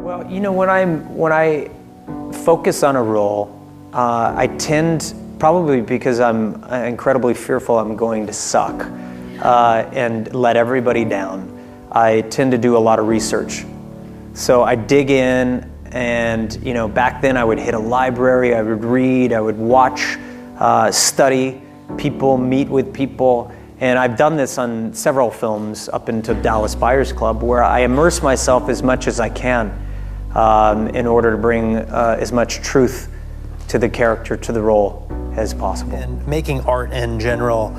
Well, when I focus on a role, I tend, probably because I'm incredibly fearful I'm going to suck and let everybody down, I tend to do a lot of research. So I dig in, and back then I would hit a library, I would read, I would watch, study people, meet with people. And I've done this on several films up into Dallas Buyers Club, where I immerse myself as much as I can in order to bring as much truth to the character, to the role as possible. And making art in general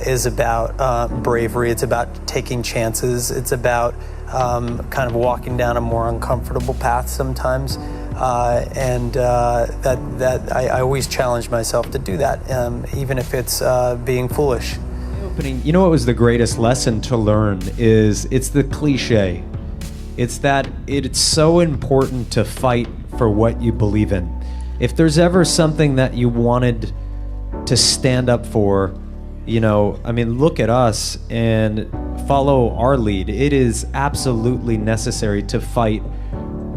is about bravery. It's about taking chances. It's about kind of walking down a more uncomfortable path sometimes. I always challenge myself to do that, even if it's being foolish. You know what was the greatest lesson to learn is it's the cliche. It's that it's so important to fight for what you believe in. If there's ever something that you wanted to stand up for, look at us and follow our lead. It is absolutely necessary to fight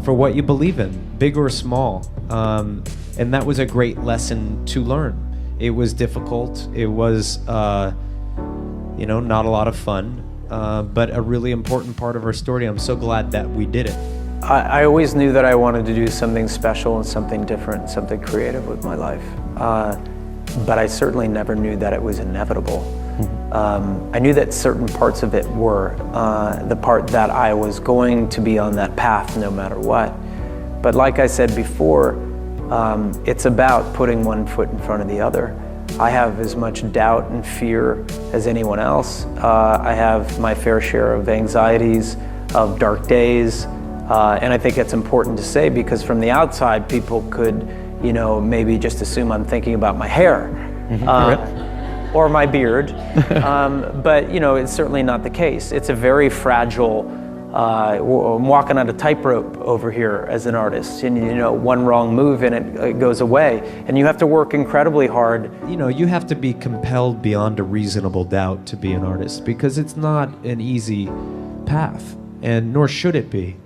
for what you believe in, big or small. And that was a great lesson to learn. It was difficult. It was, not a lot of fun, but a really important part of our story. I'm so glad that we did it. I always knew that I wanted to do something special and something different, something creative with my life. But I certainly never knew that it was inevitable. I knew that certain parts of it were the part that I was going to be on that path no matter what. But like I said before, it's about putting one foot in front of the other. I have as much doubt and fear as anyone else. I have my fair share of anxieties, of dark days, and I think it's important to say, because from the outside people could, maybe just assume I'm thinking about my hair or my beard, but it's certainly not the case. It's a very fragile, I'm walking on a tightrope over here as an artist, and one wrong move and it goes away, and you have to work incredibly hard. You have to be compelled beyond a reasonable doubt to be an artist, because it's not an easy path, and nor should it be.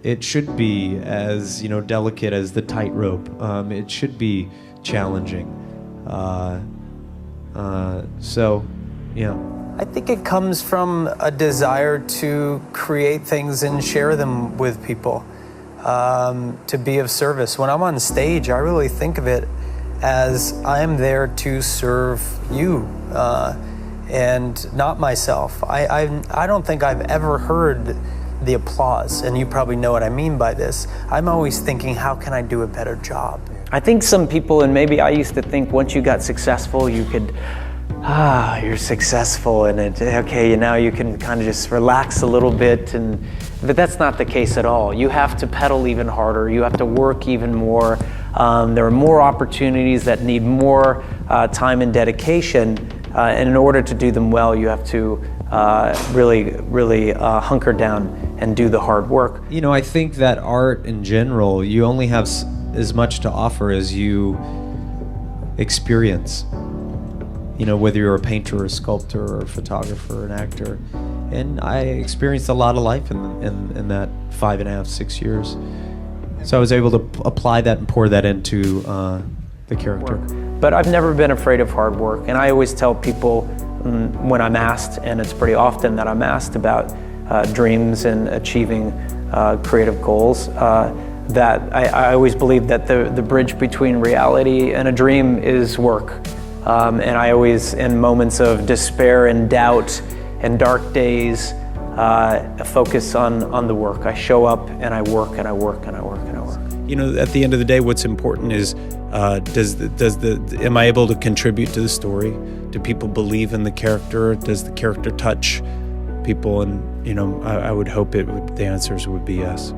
It should be as delicate as the tightrope. It should be challenging. I think it comes from a desire to create things and share them with people, to be of service. When I'm on stage, I really think of it as I'm there to serve you and not myself. I don't think I've ever heard the applause, and you probably know what I mean by this. I'm always thinking, how can I do a better job? I think some people, and maybe I used to think once you got successful, you could, you're successful, and now you can kind of just relax a little bit, but that's not the case at all. You have to pedal even harder. You have to work even more. There are more opportunities that need more time and dedication, and in order to do them well, you have to really hunker down and do the hard work. I think that art in general, you only have as much to offer as you experience. Whether you're a painter or a sculptor or a photographer or an actor. And I experienced a lot of life in that 5.5, 6 years. So I was able to apply that and pour that into the character. But I've never been afraid of hard work. And I always tell people when I'm asked, and it's pretty often that I'm asked about dreams and achieving creative goals, that I always believe that the bridge between reality and a dream is work. And I always, in moments of despair and doubt and dark days, focus on the work. I show up and I work and I work and I work and I work. At the end of the day, what's important is, am I able to contribute to the story? Do people believe in the character? Does the character touch people? And I would hope the answers would be yes.